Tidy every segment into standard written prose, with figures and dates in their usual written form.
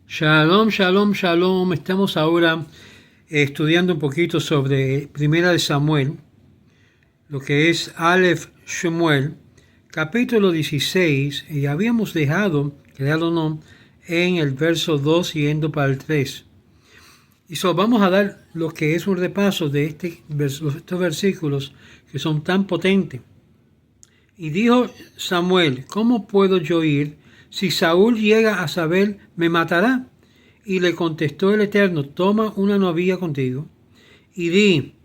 Shalom, shalom, shalom. Estamos ahora estudiando un poquito sobre Primera de Samuel, lo que es Aleph Shemuel, capítulo 16, y habíamos dejado, creado no, en el verso 2 yendo para el 3. Y vamos a dar lo que es un repaso de estos versículos que son tan potentes. Y dijo Samuel, ¿cómo puedo yo ir? Si Saúl llega a saber, me matará. Y le contestó el Eterno, toma una novilla contigo y di,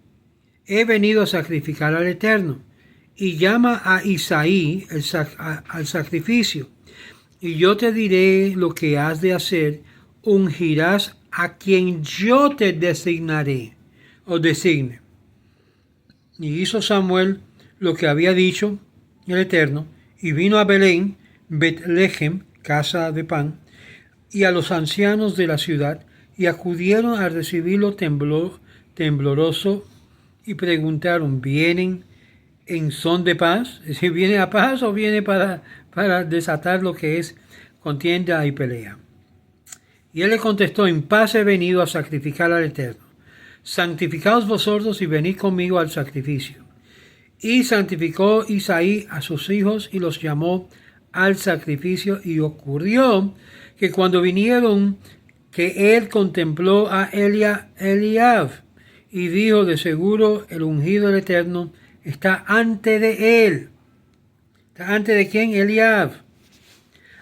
he venido a sacrificar al Eterno. Y llama a Isaí al sacrificio. Y yo te diré lo que has de hacer, ungirás a quien yo te designaré o designe. Y hizo Samuel lo que había dicho el Eterno, y vino a Belén, Betlehem, casa de pan, y a los ancianos de la ciudad, y acudieron a recibirlo tembloroso, y preguntaron, ¿vienen en son de paz? Es decir, ¿viene a paz o viene para desatar lo que es contienda y pelea? Y él le contestó, en paz he venido a sacrificar al Eterno. Santificaos vosotros y venid conmigo al sacrificio. Y santificó Isaí a sus hijos y los llamó al sacrificio. Y ocurrió que cuando vinieron, que él contempló a Eliab y dijo, de seguro el ungido del Eterno está ante de él. ¿Está ante de quién? Eliab.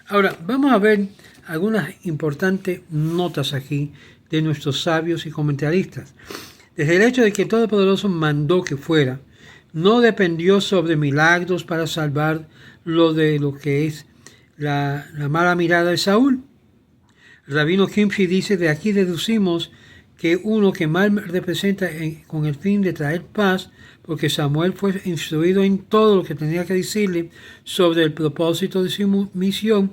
Ahora, vamos a ver algunas importantes notas aquí de nuestros sabios y comentaristas. Desde el hecho de que Todopoderoso mandó que fuera, no dependió sobre milagros para salvar lo que es la mala mirada de Saúl. El rabino Kimchi dice, de aquí deducimos que uno que mal representa con el fin de traer paz, porque Samuel fue instruido en todo lo que tenía que decirle sobre el propósito de su misión,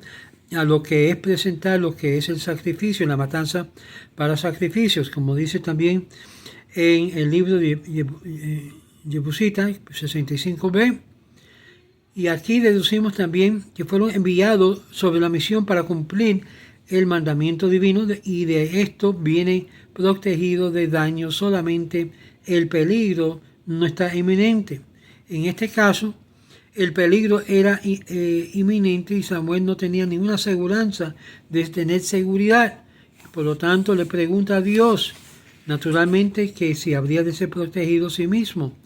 a lo que es presentar lo que es el sacrificio, la matanza para sacrificios, como dice también en el libro de Yebusita 65b. Y aquí deducimos también que fueron enviados sobre la misión para cumplir el mandamiento divino, y de esto viene protegido de daño, solamente el peligro no está inminente. En este caso, el peligro era inminente y Samuel no tenía ninguna aseguranza de tener seguridad. Por lo tanto, le pregunta a Dios, naturalmente, que si habría de ser protegido a sí mismo.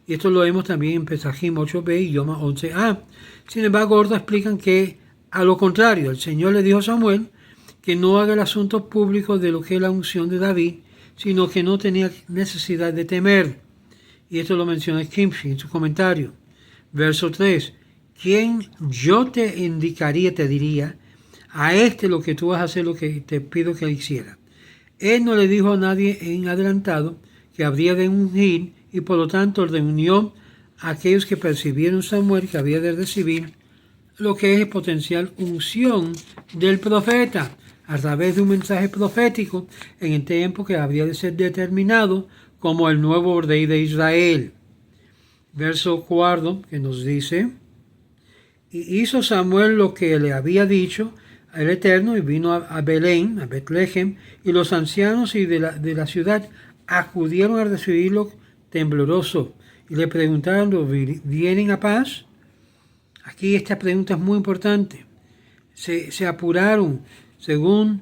Y esto lo vemos también en Pesajim 8b y Yoma 11a. Sin embargo, otros explican que, a lo contrario, el Señor le dijo a Samuel que no haga el asunto público de lo que es la unción de David, sino que no tenía necesidad de temer. Y esto lo menciona Kimchi en su comentario. Verso 3. ¿Quién yo te indicaría, te diría, a lo que tú vas a hacer, lo que te pido que hiciera? Él no le dijo a nadie en adelantado que habría de ungir, y por lo tanto reunió a aquellos que percibieron Samuel que había de recibir lo que es potencial unción del profeta a través de un mensaje profético en el tiempo que habría de ser determinado como el nuevo rey de Israel. Verso 4 que nos dice, y hizo Samuel lo que le había dicho al Eterno, y vino a Belén, a Betlehem, y los ancianos y de la ciudad acudieron a recibirlo tembloroso, y le preguntaron, ¿vienen a paz? Aquí esta pregunta es muy importante. Se apuraron, según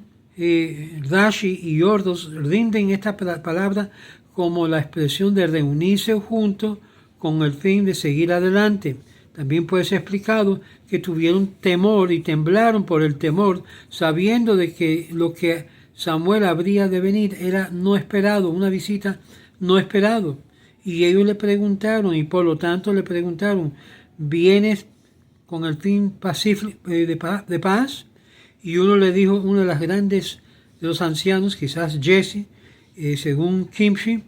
Rashi y otros rinden esta palabra como la expresión de reunirse juntos con el fin de seguir adelante. También puede ser explicado que tuvieron temor y temblaron por el temor, sabiendo de que lo que Samuel habría de venir era no esperado, una visita no esperado. Y ellos le preguntaron, y por lo tanto le preguntaron, ¿vienes con el fin de paz? Y uno le dijo, uno de los grandes de los ancianos, quizás Jesse, según Kimchi,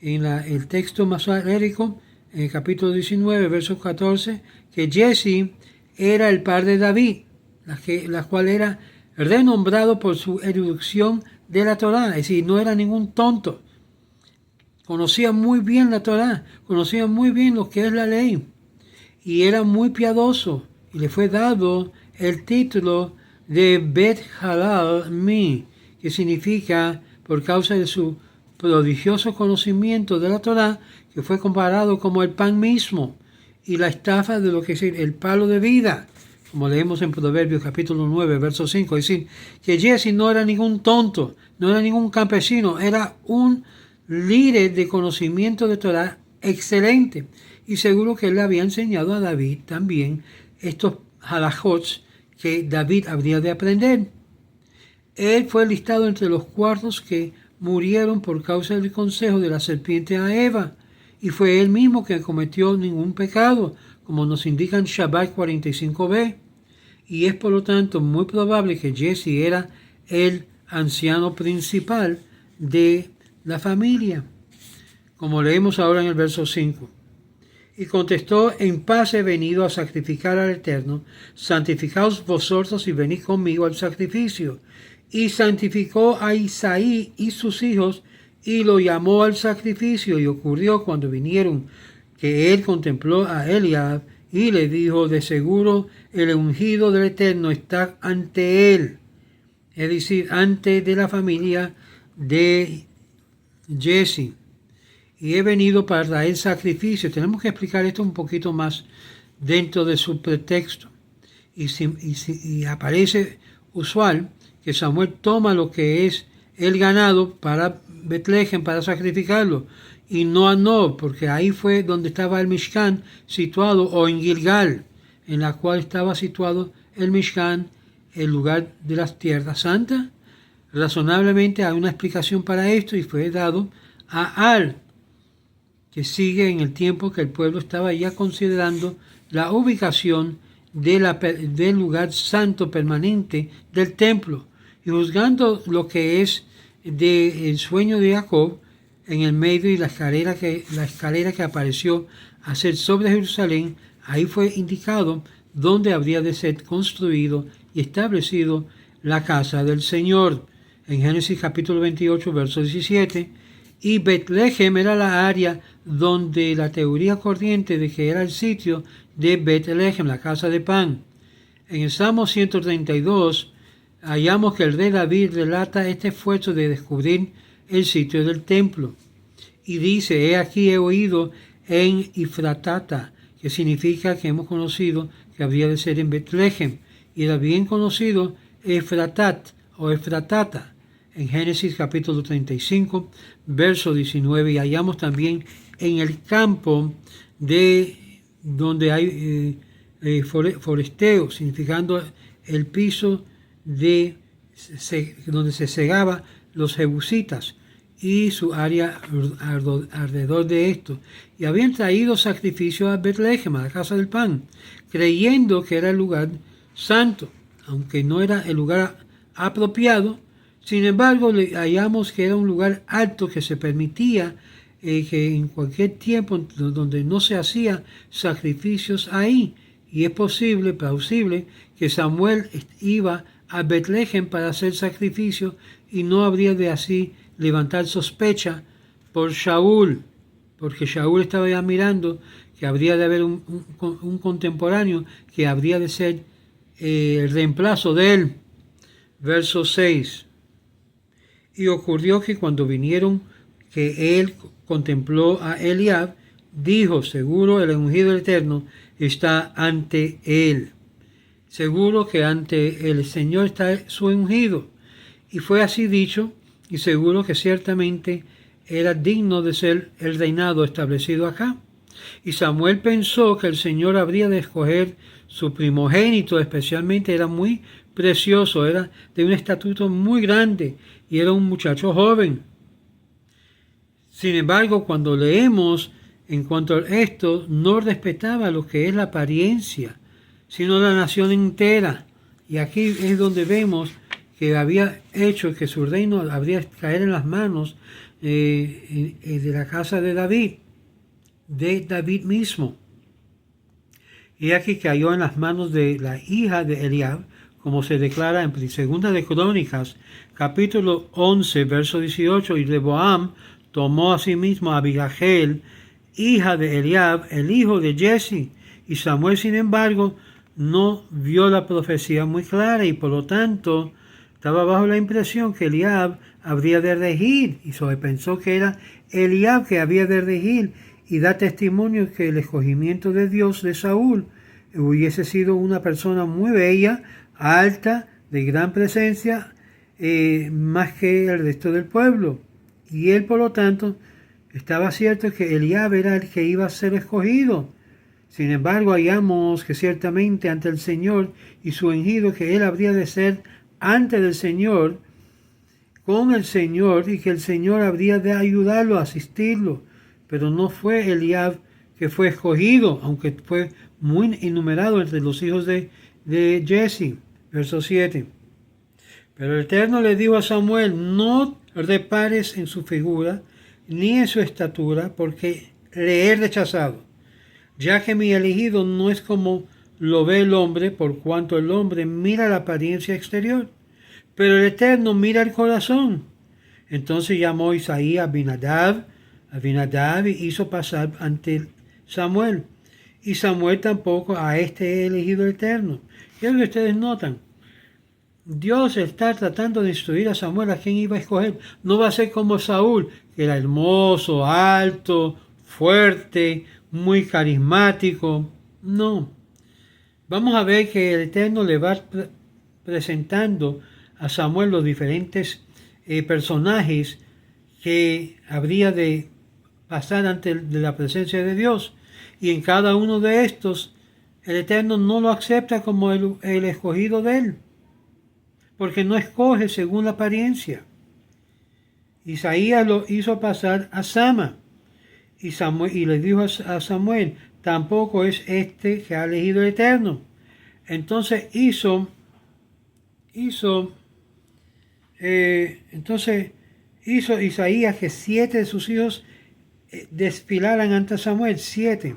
en el texto masorético, en el capítulo 19, verso 14, que Jesse era el padre de David, la cual era renombrado por su erudición de la Torá, es decir, no era ningún tonto. Conocía muy bien la Torá, conocía muy bien lo que es la ley, y era muy piadoso, y le fue dado el título de Bet Halal Mi, que significa por causa de su prodigioso conocimiento de la Torá, que fue comparado como el pan mismo y la estafa de lo que es el palo de vida, como leemos en Proverbios capítulo 9, verso 5, es decir, que Jesse no era ningún tonto, no era ningún campesino, era un líder de conocimiento de Torá excelente, y seguro que él le había enseñado a David también estos halajots que David habría de aprender. Él fue listado entre los cuartos que murieron por causa del consejo de la serpiente a Eva, y fue él mismo que cometió ningún pecado, como nos indica en Shabbat 45b, y es por lo tanto muy probable que Jesse era el anciano principal de la familia, como leemos ahora en el verso 5. Y contestó: en paz he venido a sacrificar al Eterno, santificaos vosotros y venid conmigo al sacrificio. Y santificó a Isaí y sus hijos, y lo llamó al sacrificio. Y ocurrió cuando vinieron, que él contempló a Eliab, y le dijo: de seguro el ungido del Eterno está ante él, es decir, ante de la familia de Jesse. Y he venido para traer sacrificio. Tenemos que explicar esto un poquito más dentro de su pretexto. Y aparece usual que Samuel toma lo que es el ganado para Betlehem, para sacrificarlo, y no a Nob, porque ahí fue donde estaba el Mishkan situado, o en Gilgal, en la cual estaba situado el Mishkan, el lugar de las tierras santas. Razonablemente hay una explicación para esto, y fue dado a Ar, que sigue en el tiempo que el pueblo estaba ya considerando la ubicación del lugar santo permanente del templo, y juzgando lo que es del sueño de Jacob en el medio y la escalera que apareció a ser sobre Jerusalén. Ahí fue indicado dónde habría de ser construido y establecido la casa del Señor, en Génesis capítulo 28, verso 17. Y Betlehem era la área donde la teoría corriente de que era el sitio de Betlehem, la casa de pan. En el Salmo 132 hallamos que el rey David relata este esfuerzo de descubrir el sitio del templo. Y dice: he aquí he oído en Ifratata, que significa que hemos conocido que habría de ser en Betlehem. Y era bien conocido Efratat o Efratata, en Génesis capítulo 35, verso 19, y hallamos también en el campo de donde hay foresteo, significando el piso donde se segaba los jebusitas y su área alrededor de esto. Y habían traído sacrificios a Betlehem, a la casa del pan, creyendo que era el lugar santo, aunque no era el lugar apropiado. Sin embargo, hallamos que era un lugar alto que se permitía que en cualquier tiempo donde no se hacía sacrificios ahí. Y es plausible, que Samuel iba a Betlehem para hacer sacrificios, y no habría de así levantar sospecha por Shaul, porque Shaul estaba ya mirando que habría de haber un contemporáneo que habría de ser el reemplazo de él. Verso 6. Y ocurrió que cuando vinieron, que él contempló a Eliab, dijo: seguro el ungido del Eterno está ante él. Seguro que ante el Señor está su ungido. Y fue así dicho, y seguro que ciertamente era digno de ser el reinado establecido acá. Y Samuel pensó que el Señor habría de escoger su primogénito, especialmente era muy precioso, era de un estatuto muy grande y era un muchacho joven. Sin embargo, cuando leemos en cuanto a esto, no respetaba lo que es la apariencia, sino la nación entera. Y aquí es donde vemos que había hecho que su reino habría de caer en las manos de la casa de David mismo. Y aquí cayó en las manos de la hija de Eliab, como se declara en 2 de Crónicas, capítulo 11, verso 18, y Reboam tomó a sí mismo a Abigail, hija de Eliab, el hijo de Jesse. Y Samuel, sin embargo, no vio la profecía muy clara, y por lo tanto estaba bajo la impresión que Eliab habría de regir, y pensó que era Eliab que había de regir, y da testimonio que el escogimiento de Dios de Saúl hubiese sido una persona muy bella, alta, de gran presencia, más que el resto del pueblo. Y él, por lo tanto, estaba cierto que Eliab era el que iba a ser escogido. Sin embargo, hallamos que ciertamente ante el Señor y su ungido, que él habría de ser ante del Señor, con el Señor, y que el Señor habría de ayudarlo, asistirlo. Pero no fue Eliab que fue escogido, aunque fue muy enumerado entre los hijos de Jesse. Verso 7. Pero el Eterno le dijo a Samuel: no repares en su figura ni en su estatura, porque le he rechazado, ya que mi elegido no es como lo ve el hombre, por cuanto el hombre mira la apariencia exterior, pero el Eterno mira el corazón. Entonces llamó Isaí a Abinadab y hizo pasar ante Samuel. Y Samuel tampoco a este elegido eterno. ¿Qué es lo que ustedes notan? Dios está tratando de instruir a Samuel a quién iba a escoger. No va a ser como Saúl, que era hermoso, alto, fuerte, muy carismático. No. Vamos a ver que el Eterno le va presentando a Samuel los diferentes personajes que habría de pasar ante la presencia de Dios. Y en cada uno de estos, el Eterno no lo acepta como el escogido de él, porque no escoge según la apariencia. Isaías lo hizo pasar a Sama, y le dijo a Samuel: tampoco es este que ha elegido el Eterno. Entonces hizo Isaías que 7 de sus hijos desfilaran ante Samuel, 7.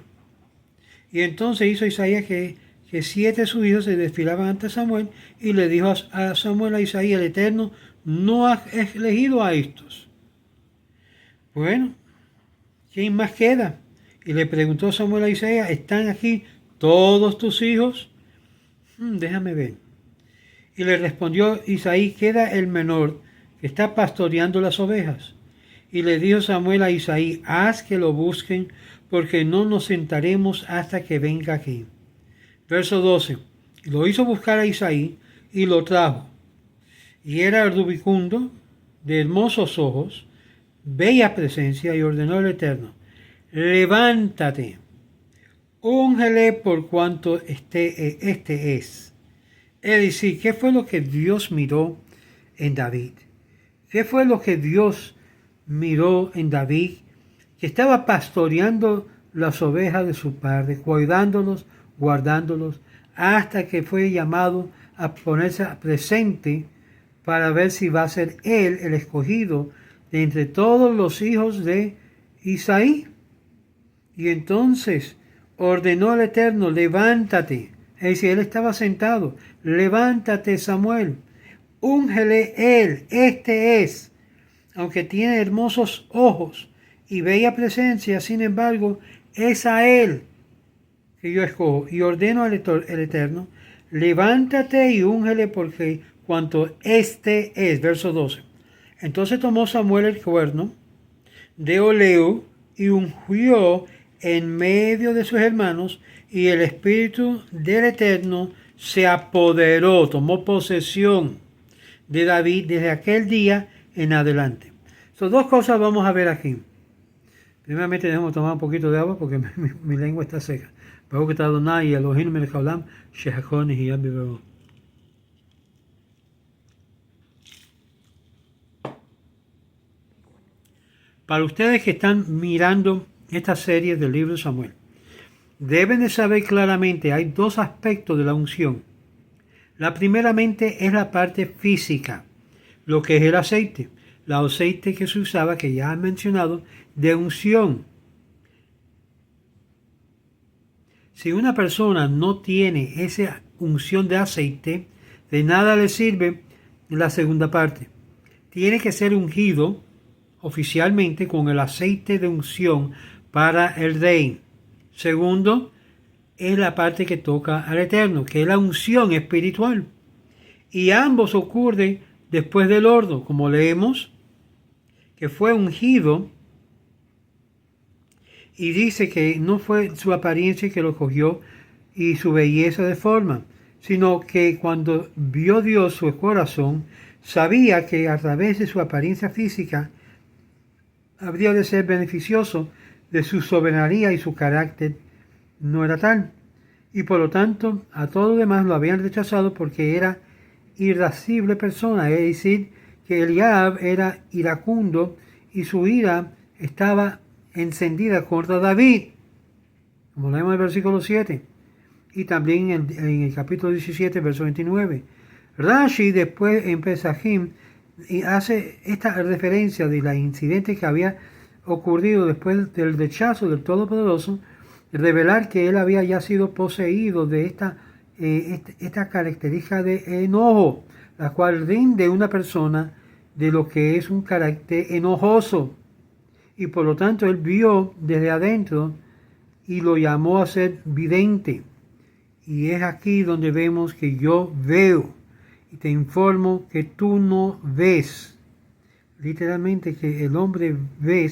Y entonces hizo Isaías que 7 de sus hijos se desfilaban ante Samuel, y le dijo a Samuel, a Isaías: el Eterno no ha elegido a estos. Bueno, ¿quién más queda? Y le preguntó Samuel a Isaías: ¿están aquí todos tus hijos? Déjame ver. Y le respondió Isaí: queda el menor, que está pastoreando las ovejas. Y le dijo Samuel a Isaí: haz que lo busquen, porque no nos sentaremos hasta que venga aquí. Verso 12. Lo hizo buscar a Isaí y lo trajo. Y era rubicundo, de hermosos ojos, bella presencia, y ordenó el Eterno: levántate, úngele por cuanto este es. Es decir, ¿qué fue lo que Dios miró en David? ¿Qué fue lo que Dios miró en David? Que estaba pastoreando las ovejas de su padre, cuidándolos, guardándolos, hasta que fue llamado a ponerse presente para ver si va a ser él el escogido de entre todos los hijos de Isaí. Y entonces ordenó el Eterno: levántate. Es decir, él estaba sentado. Levántate, Samuel. Úngele él, este es. Aunque tiene hermosos ojos y bella presencia, sin embargo, es a él que yo escojo. Y ordeno al Eterno: levántate y úngele, porque cuanto este es. Verso 12. Entonces tomó Samuel el cuerno de óleo y ungió en medio de sus hermanos, y el Espíritu del Eterno se apoderó, tomó posesión de David desde aquel día en adelante. Son dos cosas vamos a ver aquí. Primeramente debemos tomar un poquito de agua porque mi lengua está seca. Para ustedes que están mirando esta serie del libro de Samuel, deben de saber claramente, hay dos aspectos de la unción. La primeramente es la parte física, lo que es el aceite que se usaba, que ya he mencionado, de unción. Si una persona no tiene esa unción de aceite, de nada le sirve la segunda parte. Tiene que ser ungido oficialmente con el aceite de unción para el rey. Segundo, es la parte que toca al Eterno, que es la unción espiritual. Y ambos ocurren después del horno, como leemos, que fue ungido, y dice que no fue su apariencia que lo cogió y su belleza de forma, sino que cuando vio Dios su corazón, sabía que a través de su apariencia física habría de ser beneficioso de su soberanía y su carácter no era tal. Y por lo tanto a todo lo demás lo habían rechazado porque era irascible persona, es decir, que Eliab era iracundo y su ira estaba encendida contra David, como leemos en el versículo 7, y también en el capítulo 17, verso 29. Rashi después en Pesajim hace esta referencia de la incidente que había ocurrido después del rechazo del Todopoderoso, revelar que él había ya sido poseído de esta característica de enojo, la cual rinde una persona de lo que es un carácter enojoso. Y por lo tanto él vio desde adentro y lo llamó a ser vidente. Y es aquí donde vemos que yo veo y te informo que tú no ves. Literalmente que el hombre ve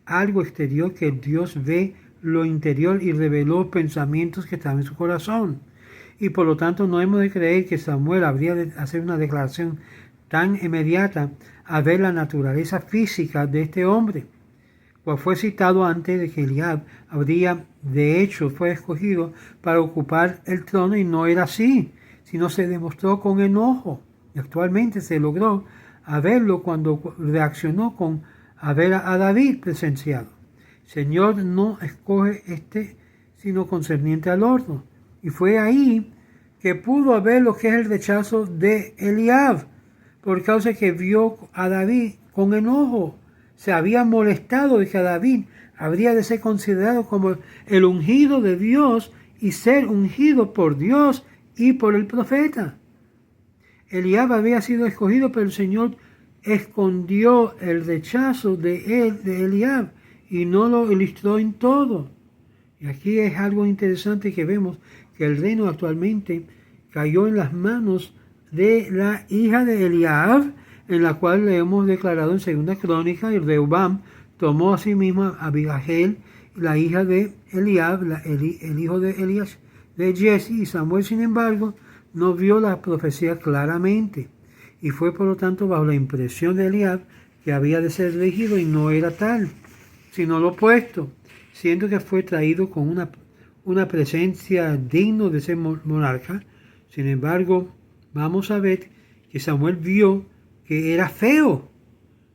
algo exterior, que Dios ve lo interior y reveló pensamientos que estaban en su corazón. Y por lo tanto no hemos de creer que Samuel habría de hacer una declaración tan inmediata a ver la naturaleza física de este hombre, cual fue citado antes de que Eliab habría de hecho fue escogido para ocupar el trono, y no era así, sino se demostró con enojo. Y actualmente se logró a verlo cuando reaccionó con a ver a David presenciado. Señor no escoge sino concerniente al horno. Y fue ahí que pudo haber lo que es el rechazo de Eliab, por causa que vio a David con enojo. Se había molestado de que David habría de ser considerado como el ungido de Dios y ser ungido por Dios y por el profeta. Eliab había sido escogido, pero el Señor escondió el rechazo de Eliab, y no lo ilustró en todo. Y aquí es algo interesante que vemos, que el reino actualmente cayó en las manos de la hija de Eliab, en la cual le hemos declarado en Segunda Crónica, y Reubam tomó a sí misma a Abigail, la hija de Eliab, el hijo de Elías, de Jesse, y Samuel, sin embargo, no vio la profecía claramente, y fue por lo tanto bajo la impresión de Eliab que había de ser elegido, y no era tal, sino lo opuesto, siendo que fue traído con una presencia digno de ser monarca. Sin embargo, vamos a ver que Samuel vio que era feo,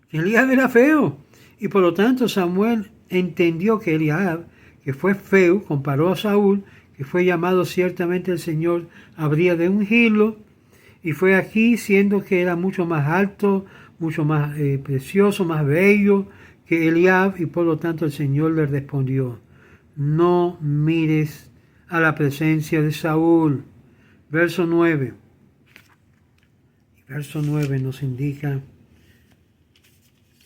que Eliab era feo, y por lo tanto Samuel entendió que Eliab, que fue feo, comparó a Saúl, que fue llamado ciertamente el Señor habría de ungirlo, y fue aquí, siendo que era mucho más alto, mucho más precioso, más bello que Eliab, y por lo tanto el Señor le respondió: no mires a la presencia de Saúl. Verso 9. Verso 9 nos indica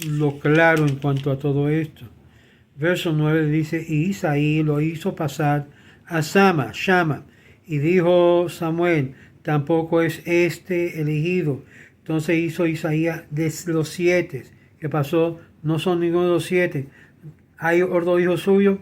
lo claro en cuanto a todo esto. Verso 9 dice: y Isaí lo hizo pasar a Shama, y dijo Samuel: tampoco es este elegido. Entonces hizo Isaías de los 7. ¿Qué pasó? No son ninguno de los 7. ¿Hay otro hijo suyo?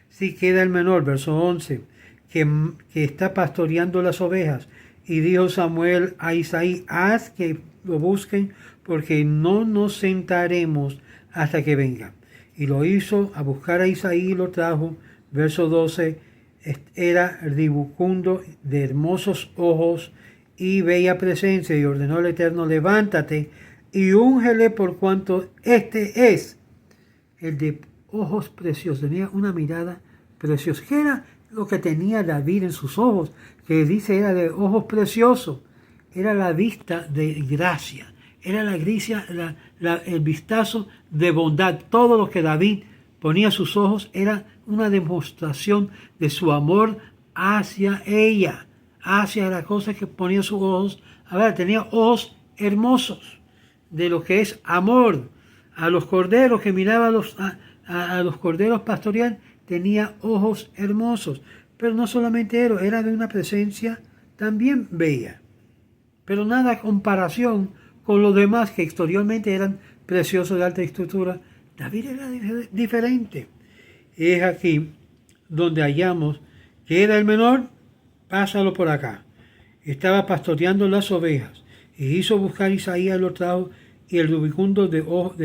Sí, queda el menor. Verso 11, que está pastoreando las ovejas. Y dijo Samuel a Isaí: haz que lo busquen, porque no nos sentaremos hasta que venga. Y lo hizo a buscar a Isaí y lo trajo. Verso 12, era ribucundo, de hermosos ojos y bella presencia, y ordenó el Eterno: levántate y úngele, por cuanto este es el de ojos preciosos. Tenía una mirada preciosa. ¿Qué era lo que tenía David en sus ojos? Que dice era de ojos preciosos. Era la vista de gracia. Era la gracia, el vistazo de bondad. Todo lo que David ponía sus ojos era una demostración de su amor hacia ella, hacia la cosa que ponía sus ojos. A ver, tenía ojos hermosos de lo que es amor. A los corderos que miraba a los corderos pastorear, tenía ojos hermosos. Pero no solamente era de una presencia también bella. Pero nada comparación con los demás que exteriormente eran preciosos de alta estructura, David era diferente. Es aquí donde hallamos que era el menor, pásalo por acá. Estaba pastoreando las ovejas y hizo buscar Isaías lo trajo y el rubicundo de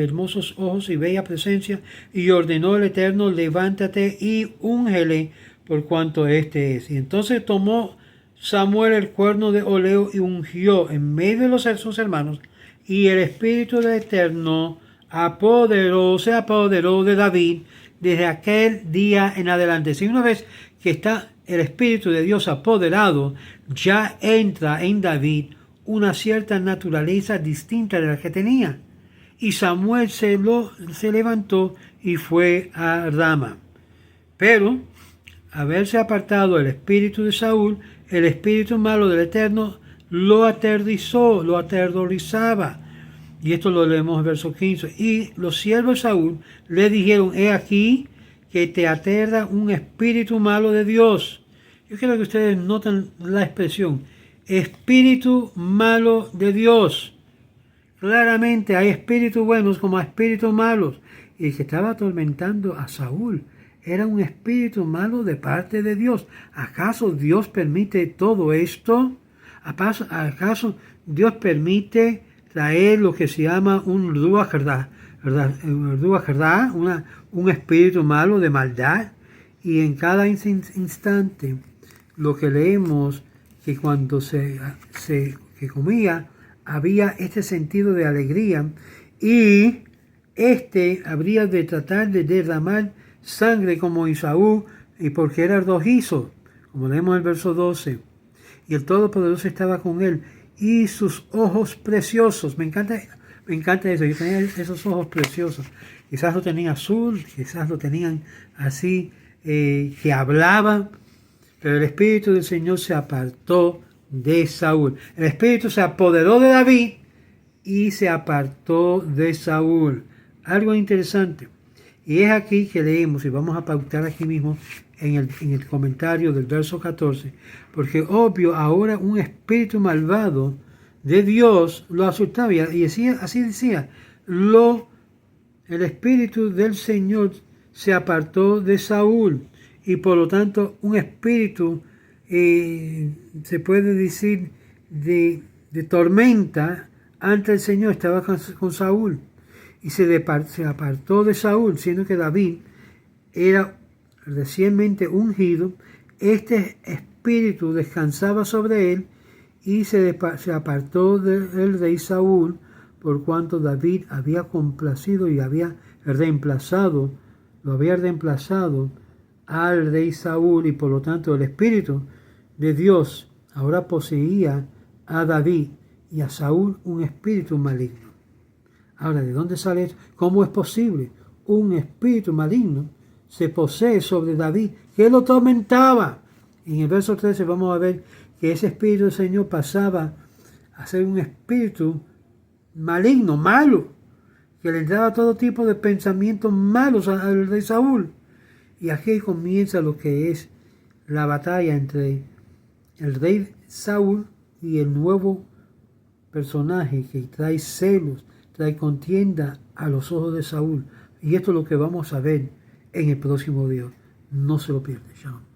hermosos ojos y bella presencia, y ordenó el Eterno, levántate y úngele por cuanto este es. Y entonces tomó Samuel el cuerno de oleo y ungió en medio de sus hermanos, y el Espíritu del Eterno se apoderó de David desde aquel día en adelante. Si una vez que está el Espíritu de Dios apoderado, ya entra en David una cierta naturaleza distinta de la que tenía. Y Samuel se levantó y fue a Rama. Pero, haberse apartado el espíritu de Saúl, el espíritu malo del Eterno lo aterrorizaba. Y esto lo leemos en verso 15. Y los siervos de Saúl le dijeron, he aquí que te aterra un espíritu malo de Dios. Yo quiero que ustedes noten la expresión, espíritu malo de Dios. Claramente hay espíritus buenos como espíritus malos. Y el que estaba atormentando a Saúl era un espíritu malo de parte de Dios. ¿Acaso Dios permite todo esto? ¿Acaso Dios permite traer lo que se llama un ruach hara, un espíritu malo de maldad? Y en cada instante lo que leemos, que cuando se comía había este sentido de alegría, y habría de tratar de derramar sangre como Esaú, y porque era rojizo, como leemos en el verso 12, y el Todopoderoso estaba con él, y sus ojos preciosos. Me encanta eso. Yo tenía esos ojos preciosos. Quizás lo tenían azul, quizás lo tenían así, que hablaba, pero el Espíritu del Señor se apartó de Saúl. El Espíritu se apoderó de David y se apartó de Saúl. Algo interesante. Y es aquí que leemos, y vamos a pautar aquí mismo en el comentario del verso 14, porque obvio, ahora un espíritu malvado de Dios lo asustaba, y así decía, el Espíritu del Señor se apartó de Saúl, y por lo tanto un espíritu, se puede decir, de tormenta ante el Señor estaba con Saúl, y se apartó de Saúl, siendo que David era recientemente ungido. Este espíritu descansaba sobre él, y se apartó del rey Saúl, por cuanto David había complacido y lo había reemplazado al rey Saúl, y por lo tanto el Espíritu de Dios ahora poseía a David, y a Saúl un espíritu maligno. Ahora, ¿de dónde sale esto? ¿Cómo es posible? Un espíritu maligno se posee sobre David, que lo tormentaba. En el verso 13 vamos a ver que ese espíritu del Señor pasaba a ser un espíritu maligno, malo, que le daba todo tipo de pensamientos malos al rey Saúl. Y aquí comienza lo que es la batalla entre el rey Saúl y el nuevo personaje que trae celos, trae contienda a los ojos de Saúl. Y esto es lo que vamos a ver en el próximo video. No se lo pierdan. Shalom.